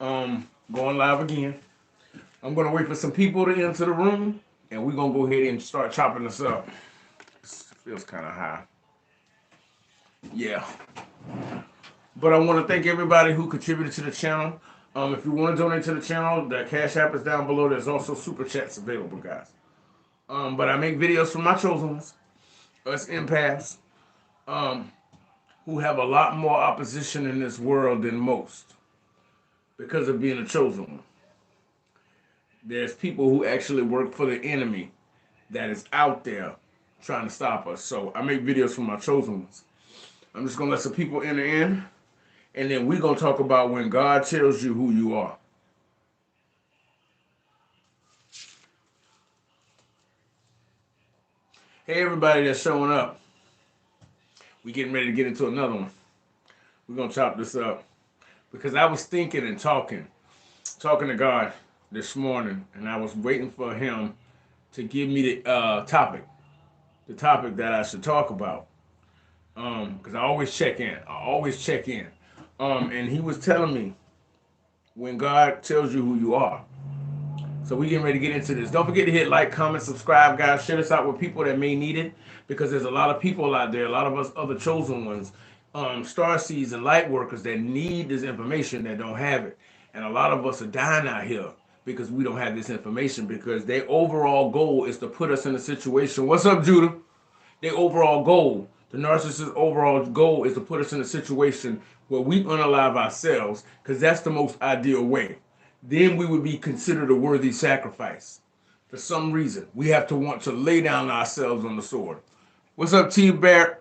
Going live again. I'm gonna wait for some people to enter the room, and we're gonna go ahead and start chopping this up. This feels kind of high. Yeah. But I want to thank everybody who contributed to the channel. If you want to donate to the channel, the Cash App is down below. There's also super chats available, guys. But I make videos for my chosen ones, us empaths, um, who have a lot more opposition in this world than most because of being a chosen one. There's people who actually work for the enemy that is out there trying to stop us. So I make videos for my chosen ones. I'm just gonna let some people enter in, and then we're gonna talk about when God tells you who you are. Hey, everybody that's showing up. We getting ready to get into another one. We're gonna chop this up because I was thinking and talking to God this morning, and I was waiting for Him to give me the topic that I should talk about. Because I always check in. And He was telling me when God tells you who you are. So we getting ready to get into this. Don't forget to hit like, comment, subscribe, guys. Share this out with people that may need it, because there's a lot of people out there, a lot of us other chosen ones, starseeds and light workers that need this information that don't have it. And a lot of us are dying out here because we don't have this information, because their overall goal is to put us in a situation. What's up, Judah? Their overall goal, the narcissist's overall goal, is to put us in a situation where we unalive ourselves, because that's the most ideal way. Then we would be considered a worthy sacrifice. For some reason, we have to want to lay down ourselves on the sword. What's up, T. Barrett?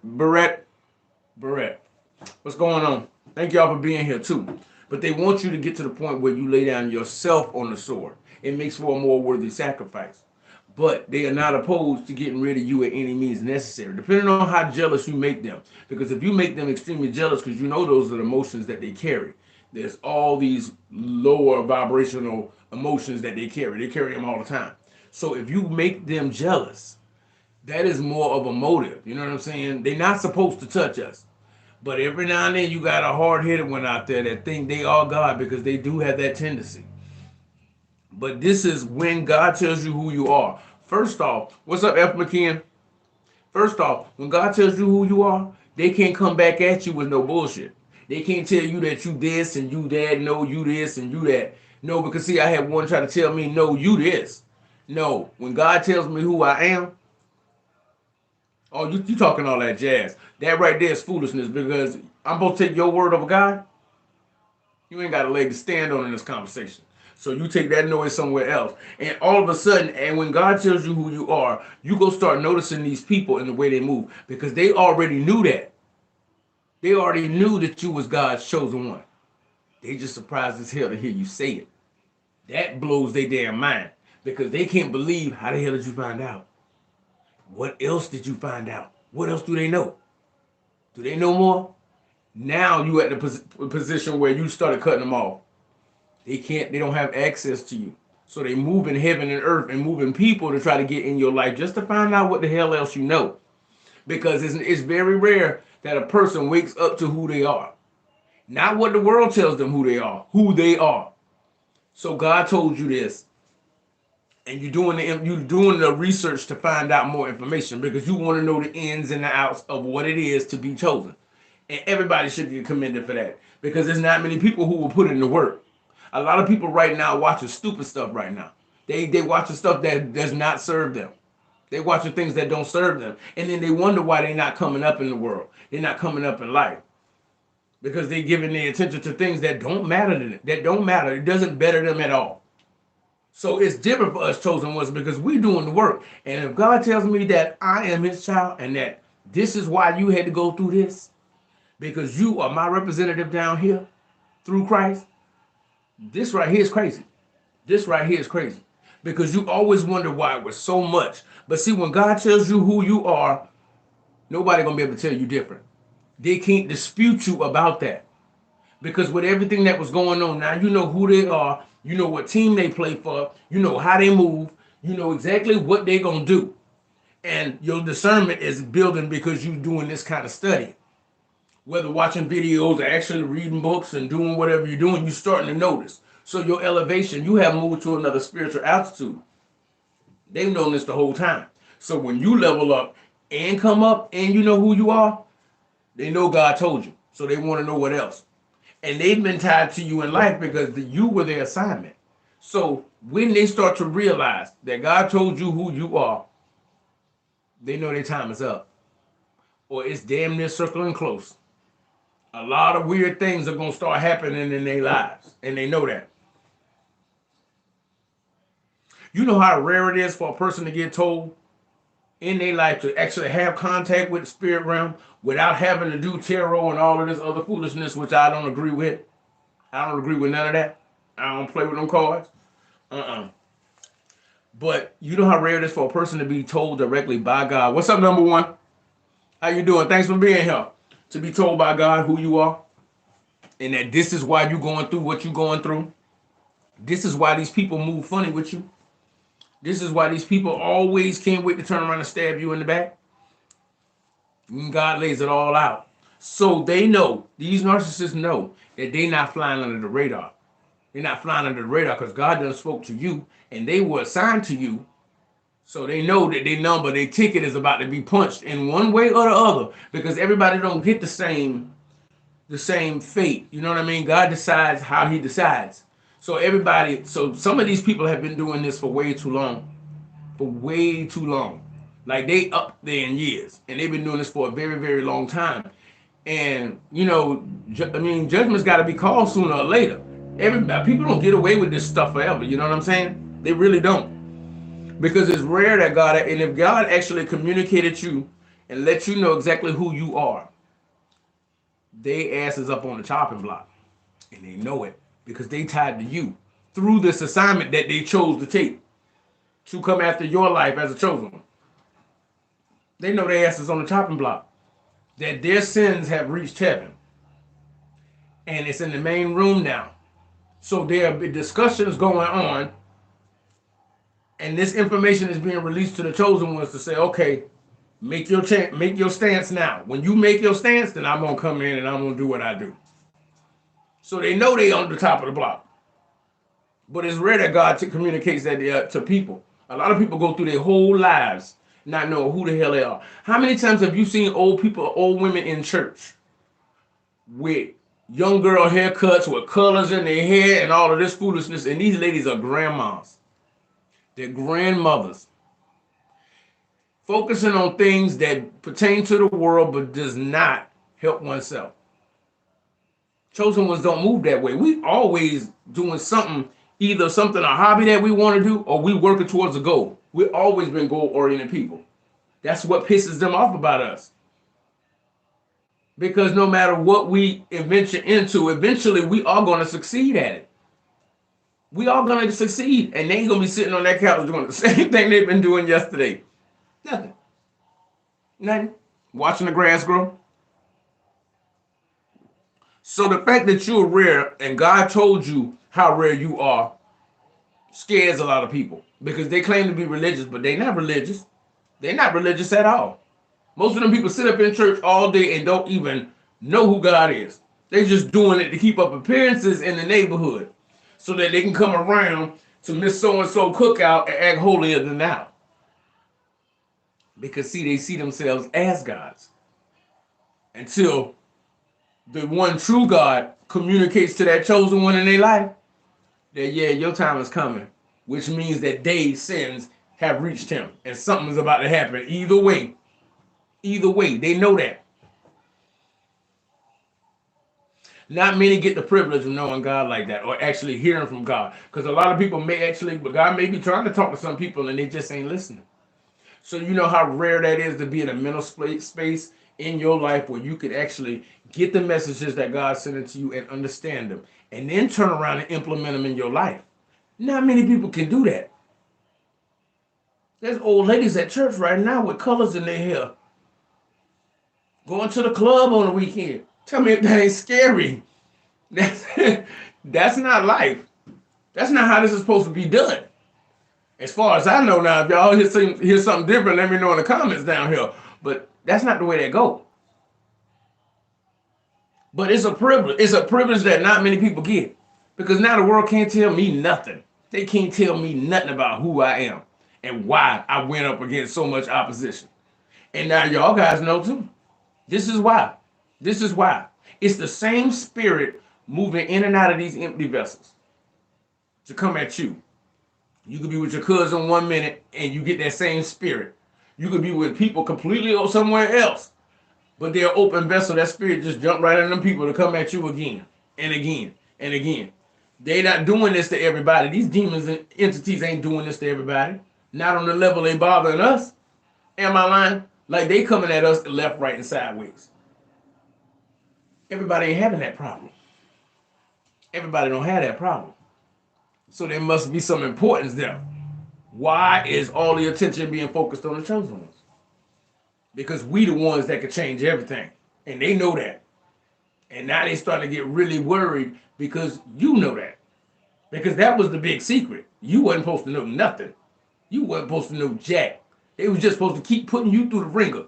What's going on? Thank y'all for being here, too. But they want you to get to the point where you lay down yourself on the sword. It makes for a more worthy sacrifice. But they are not opposed to getting rid of you at any means necessary, depending on how jealous you make them. Because if you make them extremely jealous, because you know those are the emotions that they carry, there's all these lower vibrational emotions that they carry. They carry them all the time. So if you make them jealous, that is more of a motive. You know what I'm saying? They're not supposed to touch us. But every now and then you got a hard-headed one out there that think they are God, because they do have that tendency. But this is when God tells you who you are. First off, what's up, F. McKeon? First off, when God tells you who you are, they can't come back at you with no bullshit. They can't tell you that you this and you that, no, you this and you that. No, because see, I had one try to tell me, no, you this. No, when God tells me who I am, oh, you talking all that jazz. That right there is foolishness, because I'm supposed to take your word over God. You ain't got a leg to stand on in this conversation. So you take that noise somewhere else. And all of a sudden, and when God tells you who you are, you go start noticing these people and the way they move, because they already knew that. They already knew that you was God's chosen one. They just surprised as hell to hear you say it. That blows their damn mind, because they can't believe, how the hell did you find out? What else did you find out? What else do they know? Do they know more? Now you at the position where you started cutting them off. They don't have access to you. So they move in heaven and earth and moving people to try to get in your life just to find out what the hell else you know. Because it's very rare that a person wakes up to who they are. Not what the world tells them who they are, who they are. So God told you this, and you're doing the research to find out more information, because you want to know the ins and the outs of what it is to be chosen. And everybody should get commended for that, because there's not many people who will put in the work. A lot of people right now watching stupid stuff right now. They watching stuff that does not serve them. They watching things that don't serve them. And then they wonder why they're not coming up in the world. They're not coming up in life. Because they're giving their attention to things that don't matter to them. That don't matter. It doesn't better them at all. So it's different for us chosen ones, because we're doing the work. And if God tells me that I am his child, and that this is why you had to go through this, because you are my representative down here through Christ, this right here is crazy. This right here is crazy. Because you always wonder why it was so much. But see, when God tells you who you are, nobody gonna be able to tell you different. They can't dispute you about that. Because with everything that was going on, now you know who they are, you know what team they play for, you know how they move, you know exactly what they're gonna do. And your discernment is building because you're doing this kind of study. Whether watching videos or actually reading books and doing whatever you're doing, you're starting to notice. So your elevation, you have moved to another spiritual altitude. They've known this the whole time. So when you level up and come up and you know who you are, they know God told you. So they want to know what else. And they've been tied to you in life because you were their assignment. So when they start to realize that God told you who you are, they know their time is up. Or it's damn near circling close. A lot of weird things are going to start happening in their lives. And they know that. You know how rare it is for a person to get told in their life to actually have contact with the spirit realm without having to do tarot and all of this other foolishness, which I don't agree with. I don't agree with none of that. I don't play with them cards. But you know how rare it is for a person to be told directly by God. What's up, number one? How you doing? Thanks for being here. To be told by God who you are and that this is why you're going through what you're going through. This is why these people move funny with you. This is why these people always can't wait to turn around and stab you in the back. And God lays it all out. So they know, these narcissists know that they're not flying under the radar. They're not flying under the radar because God done spoke to you and they were assigned to you. So they know that their ticket is about to be punched in one way or the other because everybody don't get the same fate. You know what I mean? God decides how he decides. So some of these people have been doing this for way too long. For way too long. Like they up there in years. And they've been doing this for a very, very long time. And, judgment's got to be called sooner or later. People don't get away with this stuff forever. You know what I'm saying? They really don't. Because it's rare that and if God actually communicated you and let you know exactly who you are, they asses up on the chopping block. And they know it because they tied to you through this assignment that they chose to take to come after your life as a chosen one. They know their asses on the chopping block. That their sins have reached heaven. And it's in the main room now. So there are discussions going on. And this information is being released to the chosen ones to say, okay, make your stance now. When you make your stance, then I'm going to come in and I'm going to do what I do. So they know they on the top of the block. But it's rare that God communicates that to people. A lot of people go through their whole lives not knowing who the hell they are. How many times have you seen old women in church with young girl haircuts with colors in their hair and all of this foolishness? And these ladies are grandmas. They're grandmothers. Focusing on things that pertain to the world but does not help oneself. Chosen ones don't move that way. We always doing something, either something, a hobby that we want to do, or we working towards a goal. We've always been goal-oriented people. That's what pisses them off about us. Because no matter what we venture into, eventually we are going to succeed at it. We are going to succeed. And they ain't going to be sitting on that couch doing the same thing they've been doing yesterday. Nothing. Watching the grass grow. So the fact that you're rare and God told you how rare you are scares a lot of people because they claim to be religious, but they're not religious. They're not religious at all. Most of them people sit up in church all day and don't even know who God is. They're just doing it to keep up appearances in the neighborhood so that they can come around to Miss So-and-so cookout and act holier than thou. Because see, they see themselves as gods until the one true God communicates to that chosen one in their life that, yeah, your time is coming, which means that their sins have reached him and something is about to happen. Either way, they know that. Not many get the privilege of knowing God like that or actually hearing from God. Because a lot of people but God may be trying to talk to some people and they just ain't listening. So you know how rare that is to be in a mental space in your life where you could actually get the messages that God sent to you and understand them and then turn around and implement them in your life. Not many people can do that. There's old ladies at church right now with colors in their hair. Going to the club on the weekend. Tell me if that ain't scary. That's not life. That's not how this is supposed to be done. As far as I know now, if y'all hear something different, let me know in the comments down here. But that's not the way that go. But it's a privilege. It's a privilege that not many people get. Because now the world can't tell me nothing. They can't tell me nothing about who I am and why I went up against so much opposition. And now y'all guys know too. This is why. This is why. It's the same spirit moving in and out of these empty vessels to come at you. You could be with your cousin 1 minute and you get that same spirit. You could be with people completely or somewhere else, but they're open vessel. That spirit just jump right in them people to come at you again and again and again. They not doing this to everybody. These demons and entities ain't doing this to everybody. Not on the level they bothering us. Am I lying? Like they coming at us left, right, and sideways. Everybody ain't having that problem. Everybody don't have that problem. So there must be some importance there. Why is all the attention being focused on the chosen ones? Because we the ones that can change everything. And they know that. And now they starting to get really worried because you know that. Because that was the big secret. You wasn't supposed to know nothing. You wasn't supposed to know jack. They was just supposed to keep putting you through the ringer.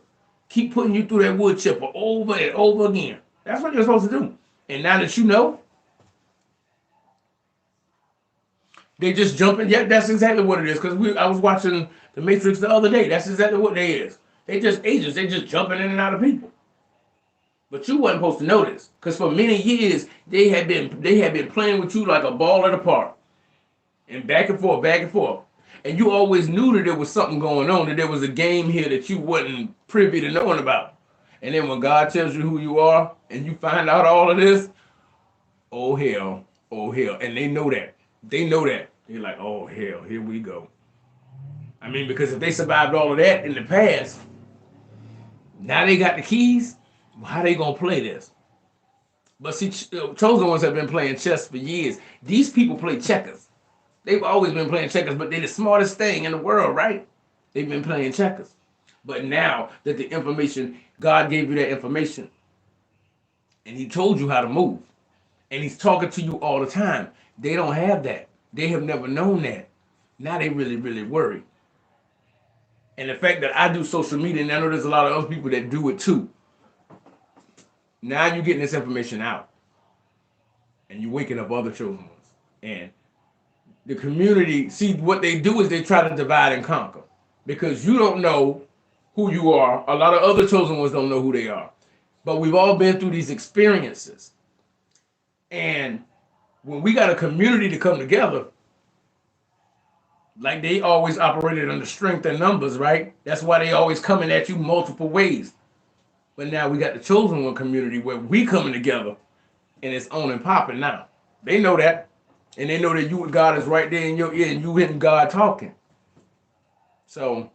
Keep putting you through that wood chipper over and over again. That's what you're supposed to do. And now that you know, they just jumping. Yeah, that's exactly what it is. Because I was watching The Matrix the other day. That's exactly what they is. They just agents. They just jumping in and out of people. But you wasn't supposed to know this. Because for many years, they had been playing with you like a ball at a park. And back and forth, back and forth. And you always knew that there was something going on, that there was a game here that you wasn't privy to knowing about. And then when God tells you who you are and you find out all of this, oh hell, oh hell. And they know that. They know that. They're like, oh hell, here we go. I mean, because if they survived all of that in the past, now they got the keys, how they gonna play this? But see, chosen ones have been playing chess for years. These people play checkers. They've always been playing checkers, but they're the smartest thing in the world, right? They've been playing checkers. But now that the information, God gave you that information, and he told you how to move, and he's talking to you all the time. They don't have that. They have never known that. Now they really, really worry. And the fact that I do social media, and I know there's a lot of other people that do it too. Now you're getting this information out, and you're waking up other chosen ones. And the community, see, what they do is they try to divide and conquer. Because you don't know who you are. A lot of other chosen ones don't know who they are. But we've all been through these experiences. And when we got a community to come together, like they always operated under strength and numbers, right? That's why they always coming at you multiple ways. But now we got the chosen one community where we coming together and it's on and popping now. They know that. And they know that you and God is right there in your ear and you and God talking. So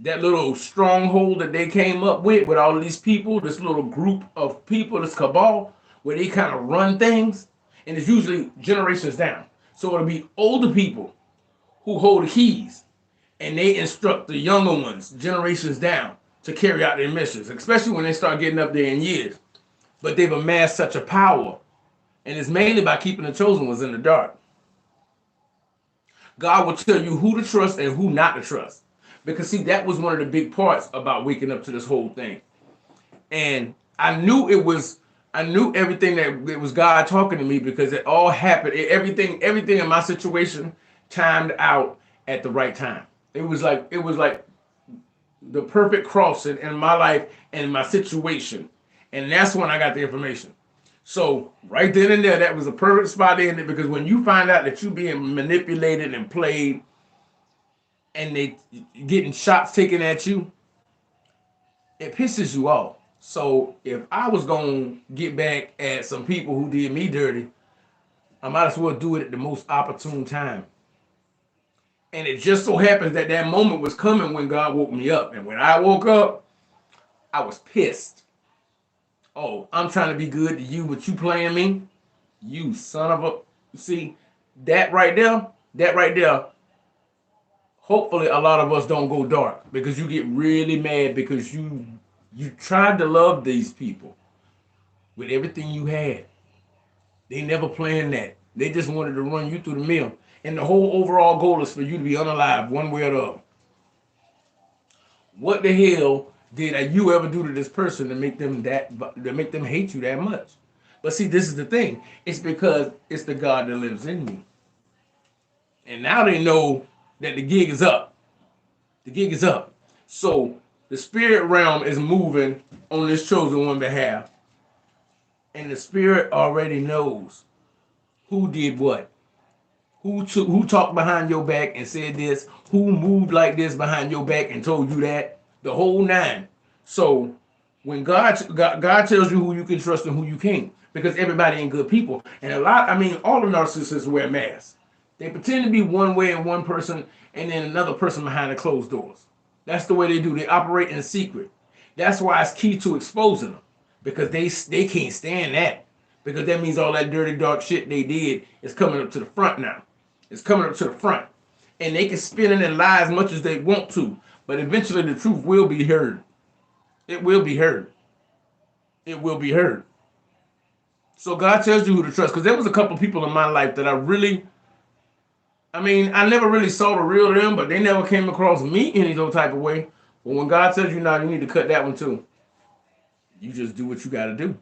that little stronghold that they came up with all of these people, this little group of people, this cabal, where they kind of run things, and it's usually generations down. So it'll be older people who hold the keys, and they instruct the younger ones, generations down, to carry out their missions, especially when they start getting up there in years. But they've amassed such a power, and it's mainly by keeping the chosen ones in the dark. God will tell you who to trust and who not to trust. Because see, that was one of the big parts about waking up to this whole thing. And I knew everything that it was God talking to me because it all happened. Everything in my situation timed out at the right time. It was like the perfect crossing in my life and my situation. And that's when I got the information. So right then and there, that was a perfect spot in it, because when you find out that you're being manipulated and played and they getting shots taken at you, it pisses you off. So if I was going to get back at some people who did me dirty, I might as well do it at the most opportune time. And it just so happens that that moment was coming when God woke me up. And when I woke up, I was pissed. Oh, I'm trying to be good to you, but you playing me? You son of a... See, that right there, hopefully a lot of us don't go dark, because you get really mad because you tried to love these people with everything you had. They never planned that. They just wanted to run you through the mill. And the whole overall goal is for you to be unalive one way or the other. What the hell did you ever do to this person to make them hate you that much? But see, this is the thing. It's because it's the God that lives in me. And now they know that the gig is up. The gig is up. So the spirit realm is moving on this chosen one behalf. And the spirit already knows who did what. Who talked behind your back and said this, who moved like this behind your back and told you that, the whole nine. So when God tells you who you can trust and who you can't, because everybody ain't good people. And all the narcissists wear masks. They pretend to be one way and one person, and then another person behind the closed doors. That's the way they do. They operate in secret. That's why it's key to exposing them, because they can't stand that, because that means all that dirty, dark shit they did is coming up to the front now. It's coming up to the front. And they can spin it and lie as much as they want to, but eventually the truth will be heard. It will be heard. It will be heard. So God tells you who to trust, because there was a couple of people in my life that I never really saw the real them, but they never came across me any type of way. But when God tells you, now you need to cut that one too. You just do what you got to do.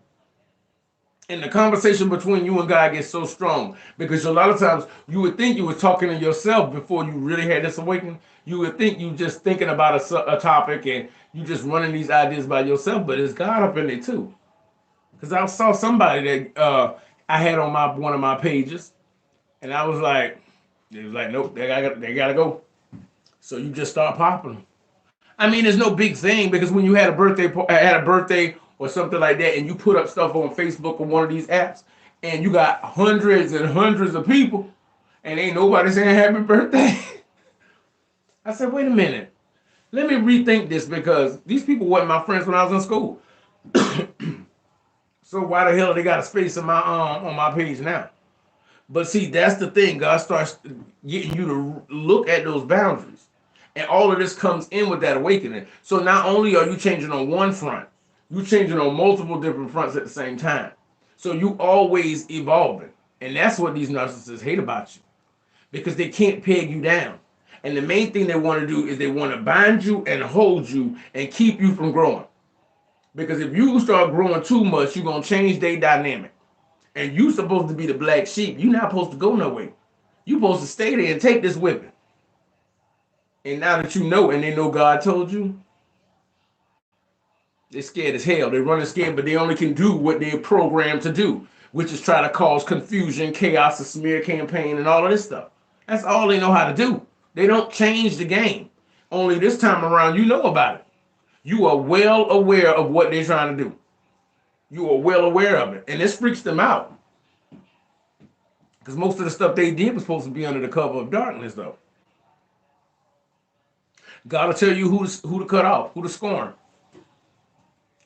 And the conversation between you and God gets so strong, because a lot of times you would think you were talking to yourself before you really had this awakening. You would think you just thinking about a topic and you just running these ideas by yourself, but it's God up in there too. Because I saw somebody that I had on one of my pages, and I was like, nope, they gotta go. So you just start popping them. There's no big thing, because when you had a birthday or something like that, and you put up stuff on Facebook or one of these apps, and you got hundreds and hundreds of people, and ain't nobody saying happy birthday. I said, wait a minute. Let me rethink this, because these people weren't my friends when I was in school. So why the hell they got a space on my page now? But see, that's the thing. God starts getting you to look at those boundaries. And all of this comes in with that awakening. So not only are you changing on one front, you're changing on multiple different fronts at the same time. So you always evolving. And that's what these narcissists hate about you, because they can't peg you down. And the main thing they want to do is they want to bind you and hold you and keep you from growing. Because if you start growing too much, you're going to change their dynamic. And you supposed to be the black sheep. You're not supposed to go nowhere. You're supposed to stay there and take this whipping. And now that you know, and they know God told you, they're scared as hell. They're running scared, but they only can do what they're programmed to do, which is try to cause confusion, chaos, a smear campaign, and all of this stuff. That's all they know how to do. They don't change the game. Only this time around, you know about it. You are well aware of what they're trying to do. You are well aware of it. And this freaks them out, because most of the stuff they did was supposed to be under the cover of darkness, though. God will tell you who to cut off, who to scorn.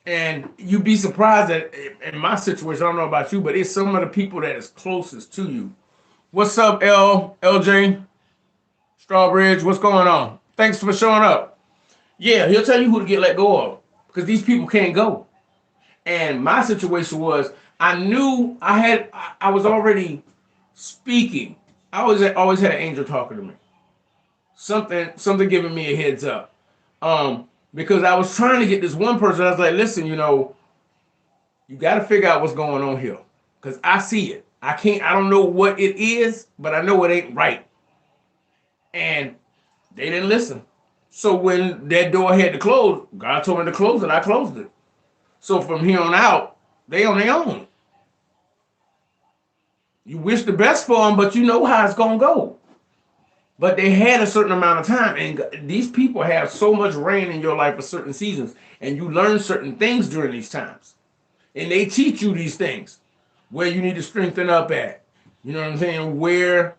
And you'd be surprised that in my situation, I don't know about you, but it's some of the people that is closest to you. What's up, LJ? Strawbridge, what's going on? Thanks for showing up. Yeah, he'll tell you who to get let go of, because these people can't go. And my situation was, I knew I was already speaking. I always had an angel talking to me. Something giving me a heads up. Because I was trying to get this one person. I was like, listen, you got to figure out what's going on here, because I see it. I don't know what it is, but I know it ain't right. And they didn't listen. So when that door had to close, God told me to close it. I closed it. So from here on out, they on their own. You wish the best for them, but you know how it's going to go. But they had a certain amount of time, and these people have so much rain in your life for certain seasons, and you learn certain things during these times. And they teach you these things, where you need to strengthen up at. You know what I'm saying? Where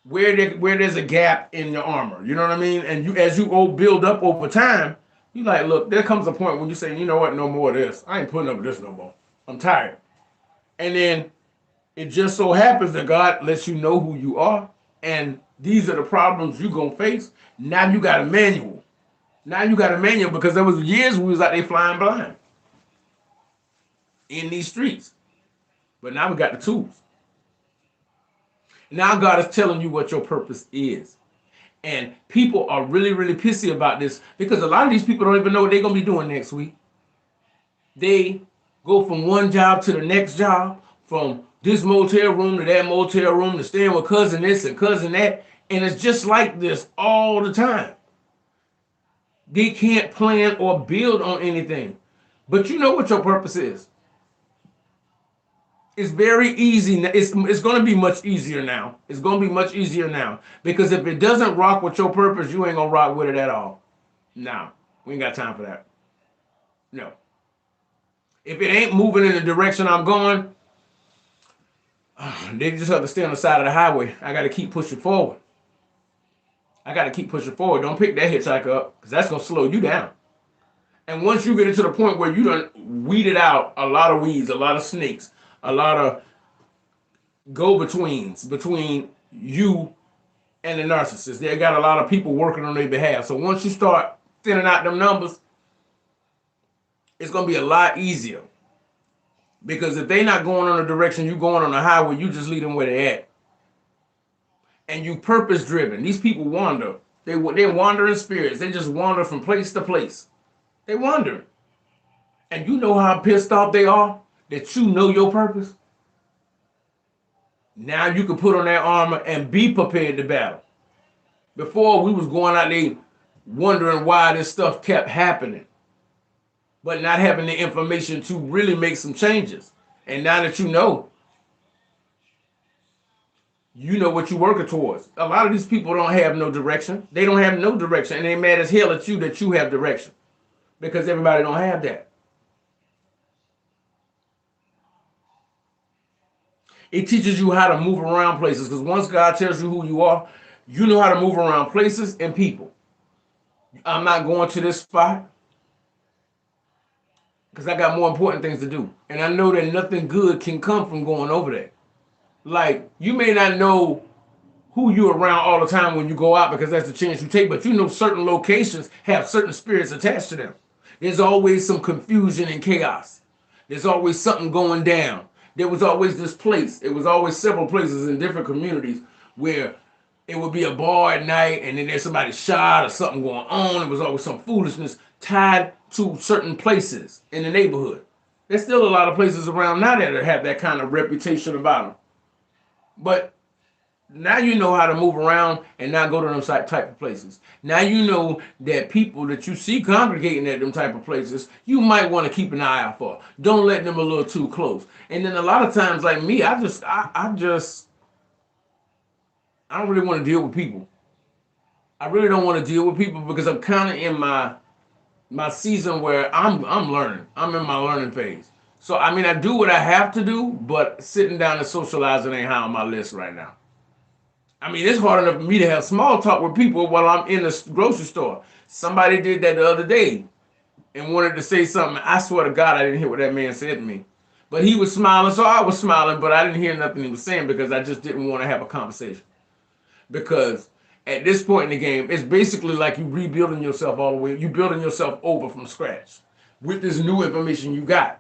there's a gap in your armor. You know what I mean? And as you build up over time, you like, look, there comes a point when you say, you know what, no more of this. I ain't putting up with this no more. I'm tired. And then it just so happens that God lets you know who you are, and these are the problems you're going to face. Now you got a manual. Because there was years we was out there flying blind in these streets. But now we got the tools. Now God is telling you what your purpose is. And people are really, really pissy about this because a lot of these people don't even know what they're going to be doing next week. They go from one job to the next job, from this motel room to that motel room, to staying with cousin this and cousin that. And it's just like this all the time. They can't plan or build on anything. But you know what your purpose is. It's very easy. It's going to be much easier now. It's going to be much easier now. Because if it doesn't rock with your purpose, you ain't going to rock with it at all. No, we ain't got time for that. No. If it ain't moving in the direction I'm going, they just have to stay on the side of the highway. I got to keep pushing forward. Don't pick that hitchhiker up because that's going to slow you down. And once you get into the point where you done weeded out a lot of weeds, a lot of snakes, a lot of go-betweens between you and the narcissist, they got a lot of people working on their behalf. So once you start thinning out them numbers, it's going to be a lot easier. Because if they're not going on the direction you going on the highway, you just lead them where they're at. And you purpose-driven. These people wander. They're wandering spirits. They just wander from place to place. They wander. And you know how pissed off they are that you know your purpose? Now you can put on that armor and be prepared to battle. Before, we was going out there wondering why this stuff kept happening, but not having the information to really make some changes. And now that you know what you're working towards. A lot of these people don't have no direction. They don't have no direction, and they mad as hell at you that you have direction, because everybody don't have that. It teaches you how to move around places, because once God tells you who you are, you know how to move around places and people. I'm not going to this spot because I got more important things to do. And I know that nothing good can come from going over there. Like, you may not know who you're around all the time when you go out because that's the chance you take, but you know certain locations have certain spirits attached to them. There's always some confusion and chaos. There's always something going down. There was always this place. It was always several places in different communities where it would be a bar at night and then there's somebody shot or something going on. It was always some foolishness tied to certain places in the neighborhood. There's still a lot of places around now that have that kind of reputation about them. But now you know how to move around and not go to them type of places. Now you know that people that you see congregating at them type of places, you might want to keep an eye out for. Don't let them a little too close. And then a lot of times, like me, I don't really want to deal with people. I really don't want to deal with people because I'm kind of in my season where I'm learning. I'm in my learning phase. So, I mean, I do what I have to do, but sitting down and socializing ain't high on my list right now. I mean, it's hard enough for me to have small talk with people while I'm in the grocery store. Somebody did that the other day and wanted to say something. I swear to God, I didn't hear what that man said to me. But he was smiling, so I was smiling, but I didn't hear nothing he was saying because I just didn't want to have a conversation. Because at this point in the game, it's basically like you rebuilding yourself all the way. You're building yourself over from scratch with this new information you got.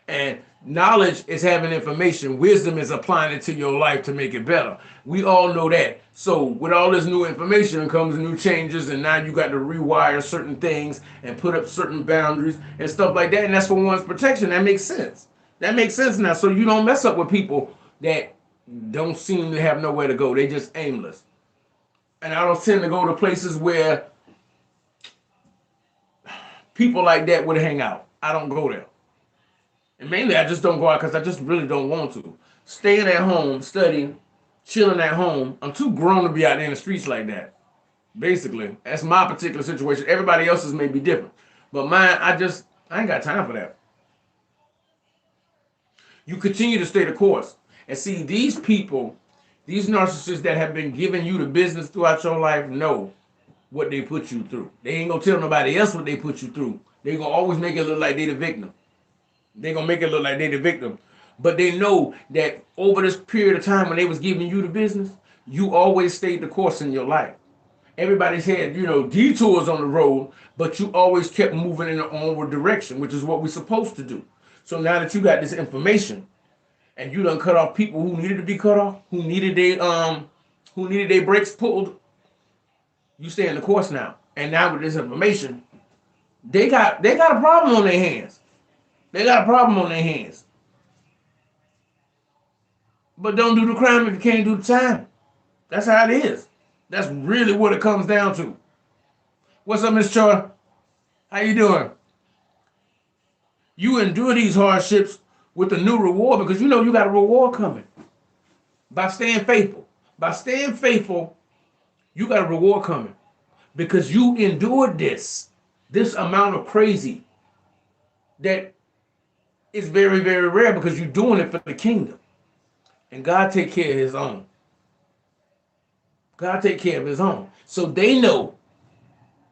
And knowledge is having information. Wisdom is applying it to your life to make it better. We all know that. So with all this new information comes new changes, and now you got to rewire certain things and put up certain boundaries and stuff like that. And that's for one's protection. That makes sense. That makes sense now. So you don't mess up with people that don't seem to have nowhere to go. They just aimless. And I don't tend to go to places where people like that would hang out. I don't go there. And mainly I just don't go out because I just really don't want to. Staying at home, studying, chilling at home. I'm too grown to be out there in the streets like that. Basically, that's my particular situation. Everybody else's may be different. But mine, I ain't got time for that. You continue to stay the course. And see, these people, these narcissists that have been giving you the business throughout your life know what they put you through. They ain't gonna tell nobody else what they put you through. They gonna always make it look like they the victim. They gonna make it look like they the victim. But they know that over this period of time when they was giving you the business, you always stayed the course in your life. Everybody's had, detours on the road, but you always kept moving in an onward direction, which is what we're supposed to do. So now that you got this information, and you done cut off people who needed to be cut off, who needed their brakes pulled, You stay in the course now. And now with this information, they got a problem on their hands. They got a problem on their hands. But don't do the crime if you can't do the time. That's how it is. That's really what it comes down to. What's up, Miss Choi? How you doing? You endure these hardships with a new reward because you know you got a reward coming. By staying faithful. By staying faithful, you got a reward coming. Because you endured this amount of crazy that is very, very rare because you're doing it for the kingdom. And God take care of his own. God take care of his own. So they know,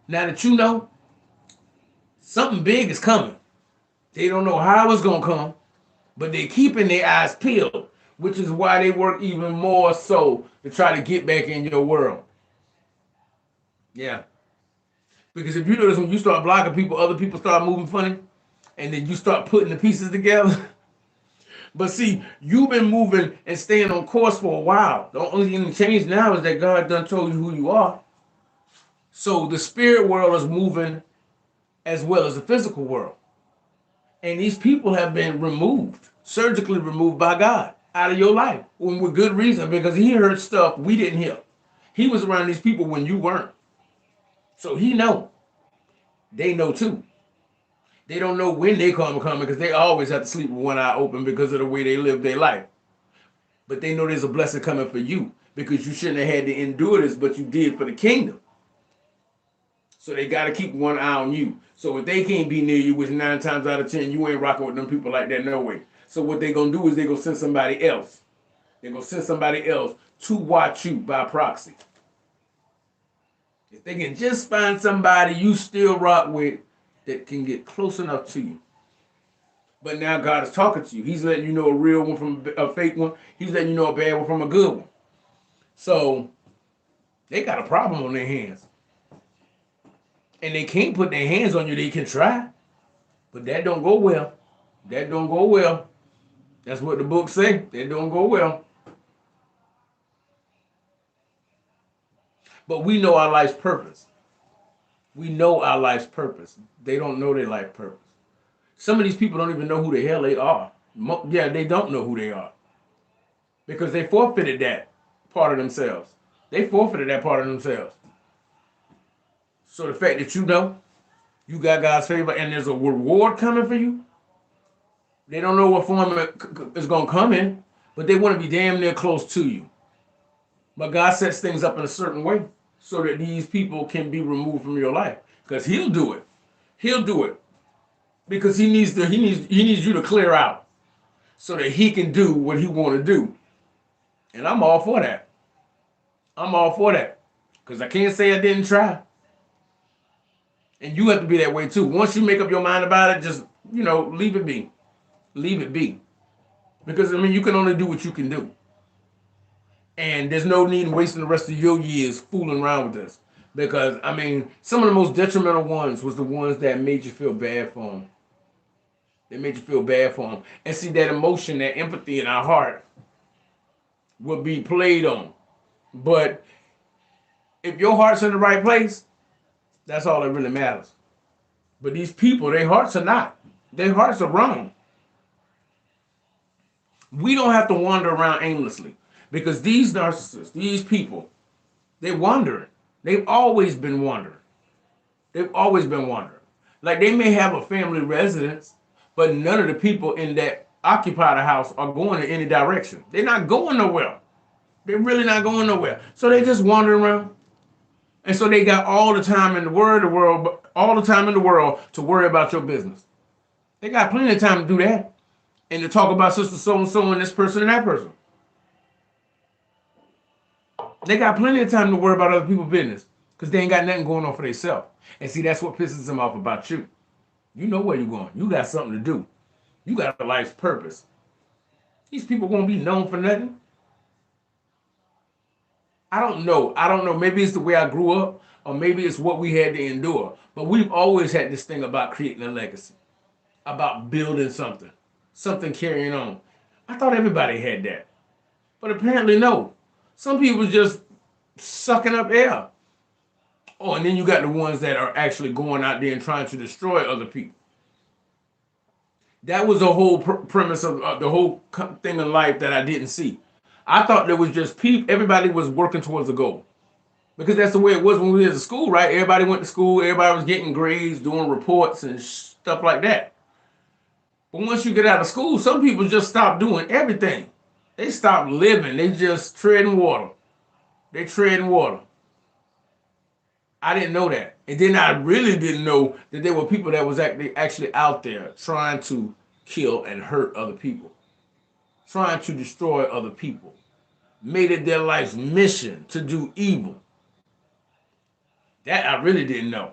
now that you know, something big is coming. They don't know how it's going to come, but they're keeping their eyes peeled, which is why they work even more so to try to get back in your world. Yeah. Because if you notice, when you start blocking people, other people start moving funny, and then you start putting the pieces together. But see, you've been moving and staying on course for a while. The only thing that changed now is that God done told you who you are. So the spirit world is moving as well as the physical world. And these people have been removed, surgically removed by God out of your life. With good reason, because he heard stuff we didn't hear. He was around these people when you weren't. So he know. They know too. They don't know when they coming because they always have to sleep with one eye open because of the way they live their life. But they know there's a blessing coming for you because you shouldn't have had to endure this, but you did for the kingdom. So they got to keep one eye on you. So if they can't be near you, which 9 times out of 10, you ain't rocking with them people like that no way. So what they going to do is they going to send somebody else. They're going to send somebody else to watch you by proxy. If they can just find somebody you still rock with that can get close enough to you. But now God is talking to you. He's letting you know a real one from a fake one. He's letting you know a bad one from a good one. So they got a problem on their hands. And they can't put their hands on you. They can try. But that don't go well. That don't go well. That's what the book say. That don't go well. But we know our life's purpose. We know our life's purpose. They don't know their life purpose. Some of these people don't even know who the hell they are. Yeah, they don't know who they are. Because they forfeited that part of themselves. They forfeited that part of themselves. So the fact that you know you got God's favor and there's a reward coming for you, they don't know what form it's going to come in, but they want to be damn near close to you. But God sets things up in a certain way so that these people can be removed from your life. Because he'll do it. He'll do it. Because he needs you to clear out so that he can do what he want to do. And I'm all for that. I'm all for that. Because I can't say I didn't try. And you have to be that way too. Once you make up your mind about it, just, leave it be. Leave it be. Because, you can only do what you can do. And there's no need in wasting the rest of your years fooling around with this. Because, some of the most detrimental ones was the ones that made you feel bad for them. They made you feel bad for them. And see, that emotion, that empathy in our heart will be played on. But if your heart's in the right place, that's all that really matters. But these people, their hearts are not. Their hearts are wrong. We don't have to wander around aimlessly. Because these narcissists, these people, they're wandering. They've always been wandering. They've always been wandering. Like they may have a family residence, but none of the people in that occupy the house are going in any direction. They're not going nowhere. They're really not going nowhere. So they just wander around. And so they got all the time in the world to worry about your business. They got plenty of time to do that. And to talk about sister so-and-so and this person and that person. They got plenty of time to worry about other people's business because they ain't got nothing going on for themselves. And see, that's what pisses them off about you. You know where you're going. You got something to do. You got a life's purpose. These people won't be known for nothing. I don't know. Maybe it's the way I grew up, or maybe it's what we had to endure. But we've always had this thing about creating a legacy, about building something carrying on. I thought everybody had that. But apparently no. Some people just sucking up air. Oh, and then you got the ones that are actually going out there and trying to destroy other people. That was the whole premise of the whole thing in life that I didn't see. I thought there was just people, everybody was working towards a goal. Because that's the way it was when we was at school, right? Everybody went to school, everybody was getting grades, doing reports and stuff like that. But once you get out of school, some people just stop doing everything. They stop living. They just treading water. They treading water. I didn't know that. And then I really didn't know that there were people that was actually out there trying to kill and hurt other people, trying to destroy other people, made it their life's mission to do evil. That I really didn't know.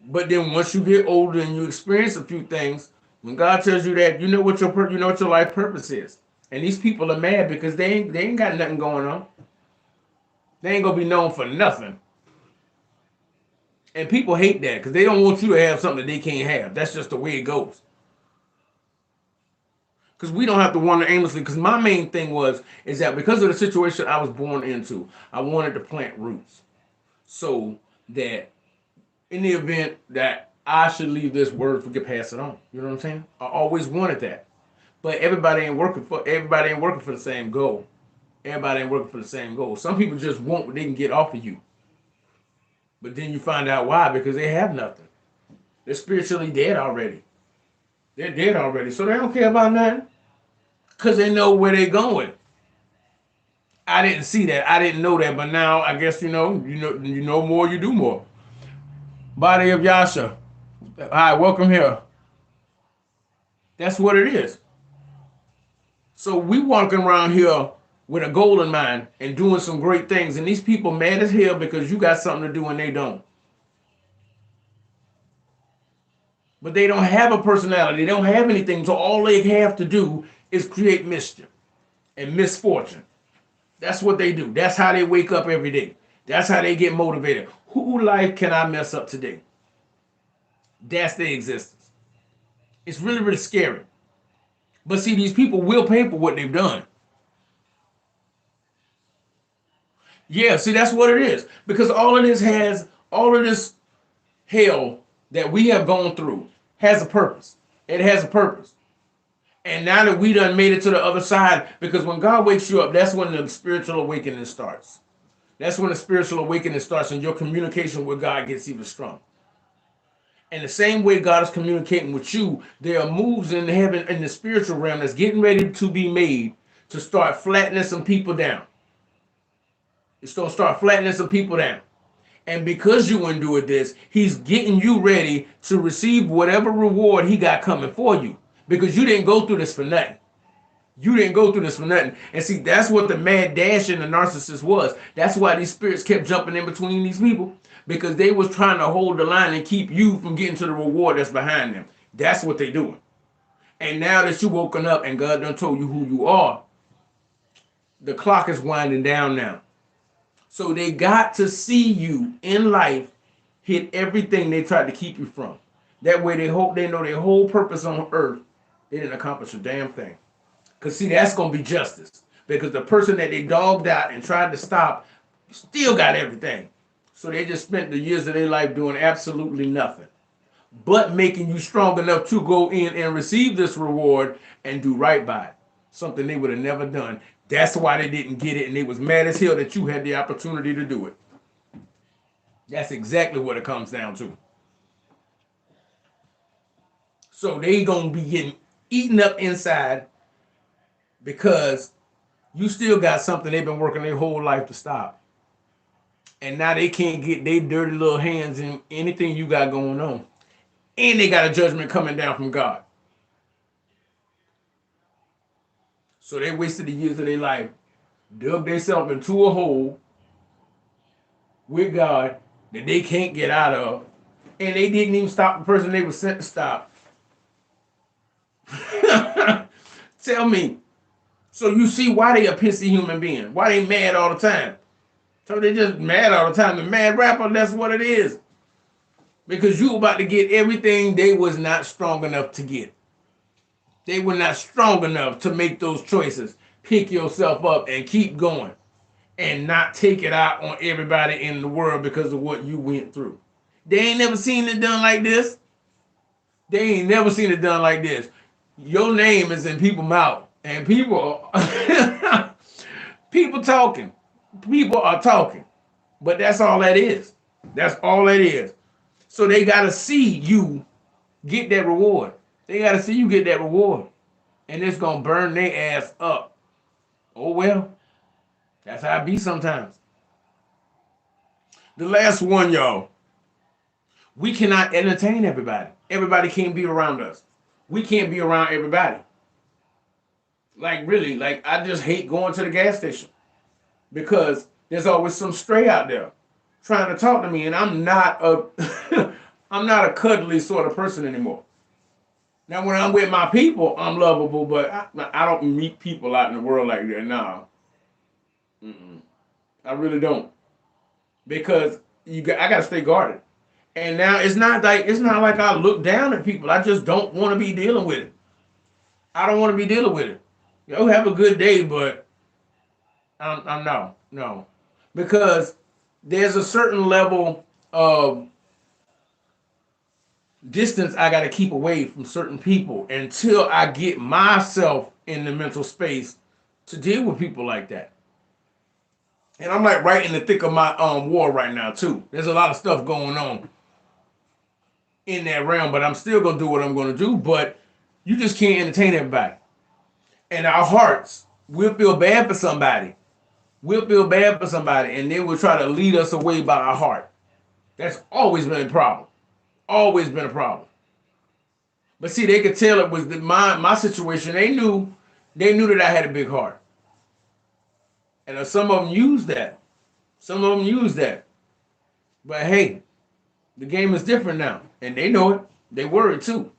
But then once you get older and you experience a few things, when God tells you that, you know what your life purpose is. And these people are mad because they ain't got nothing going on. They ain't gonna be known for nothing. And people hate that because they don't want you to have something that they can't have. That's just the way it goes. Because we don't have to wander aimlessly. Because my main thing is that because of the situation I was born into, I wanted to plant roots so that in the event that I should leave this word, we could pass it on. You know what I'm saying? I always wanted that. But everybody ain't working for the same goal. Everybody ain't working for the same goal. Some people just want what they can get off of you. But then you find out why, because they have nothing. They're spiritually dead already. They're dead already. So they don't care about nothing. Because they know where they're going. I didn't see that. I didn't know that. But now I guess you know more, you do more. Body of Yasha. All right, welcome here. That's what it is. So we walking around here with a goal in mind and doing some great things. And these people mad as hell because you got something to do and they don't. But they don't have a personality. They don't have anything. So all they have to do is create mischief and misfortune. That's what they do. That's how they wake up every day. That's how they get motivated. Who life can I mess up today? That's their existence. It's really, really scary. But see, these people will pay for what they've done. Yeah, see, that's what it is. Because all of this hell that we have gone through has a purpose. It has a purpose. And now that we done made it to the other side, because when God wakes you up, that's when the spiritual awakening starts. That's when the spiritual awakening starts and your communication with God gets even stronger. And the same way God is communicating with you, there are moves in heaven in the spiritual realm that's getting ready to be made to start flattening some people down. It's going to start flattening some people down. And because you endured this, he's getting you ready to receive whatever reward he got coming for you. Because you didn't go through this for nothing. You didn't go through this for nothing. And see, that's what the mad dash in the narcissist was. That's why these spirits kept jumping in between these people. Because they was trying to hold the line and keep you from getting to the reward that's behind them. That's what they're doing. And now that you woken up and God done told you who you are, the clock is winding down now. So they got to see you in life hit everything they tried to keep you from. That way they know their whole purpose on earth, they didn't accomplish a damn thing. Because see, that's going to be justice. Because the person that they dogged out and tried to stop still got everything. So they just spent the years of their life doing absolutely nothing. But making you strong enough to go in and receive this reward and do right by it. Something they would have never done. That's why they didn't get it. And they was mad as hell that you had the opportunity to do it. That's exactly what it comes down to. So they going to be getting eaten up inside because you still got something they've been working their whole life to stop. And now they can't get their dirty little hands in anything you got going on. And they got a judgment coming down from God. So they wasted the years of their life, dug themselves into a hole with God that they can't get out of. And they didn't even stop the person they were sent to stop. Tell me. So you see why they a pissy human being. Why they mad all the time. So they just mad all the time. The mad rapper, that's what it is. Because you about to get everything they was not strong enough to get. They were not strong enough to make those choices. Pick yourself up and keep going. and not take it out on everybody in the world because of what you went through. They ain't never seen it done like this. They ain't never seen it done like this. Your name is in people's mouth, and people, people talking. People are talking, but that's all that is. That's all that is. So they gotta see you get that reward. They gotta see you get that reward, and it's gonna burn their ass up. Oh well, that's how it be sometimes. The last one, y'all. We cannot entertain everybody. Everybody can't be around us. We can't be around everybody. Like really, like I just hate going to the gas station because there's always some stray out there trying to talk to me, and I'm not a I'm not a cuddly sort of person anymore. Now, when I'm with my people, I'm lovable, but I don't meet people out in the world like that. No, I really don't, because I gotta stay guarded. And now it's not like I look down at people. I just don't want to be dealing with it. I don't want to be dealing with it. Yo, have a good day, but I'm no, because there's a certain level of distance I got to keep away from certain people until I get myself in the mental space to deal with people like that. And I'm like right in the thick of my war right now too. There's a lot of stuff going on in that realm, but I'm still gonna do what I'm gonna do. But you just can't entertain everybody. And our hearts, we'll feel bad for somebody. We'll feel bad for somebody, and they will try to lead us away by our heart. That's always been a problem. Always been a problem. But see, they could tell it was my situation. They knew that I had a big heart, and some of them used that. Some of them used that. But hey, the game is different now, and they know it. They worried too.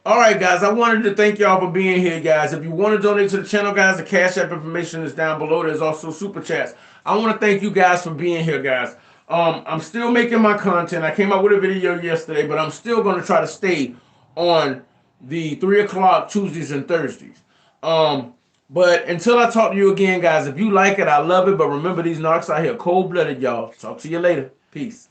All right, guys, I wanted to thank y'all for being here, guys. If you want to donate to the channel, guys, the Cash App information is down below. There's also Super Chats. I want to thank you guys for being here, guys. I'm still making my content. I came out with a video yesterday, but I'm still going to try to stay on the 3 o'clock Tuesdays and Thursdays. But until I talk to you again, guys, if you like it, I love it. But remember, these narcs out here cold-blooded, y'all. Talk to you later. Peace.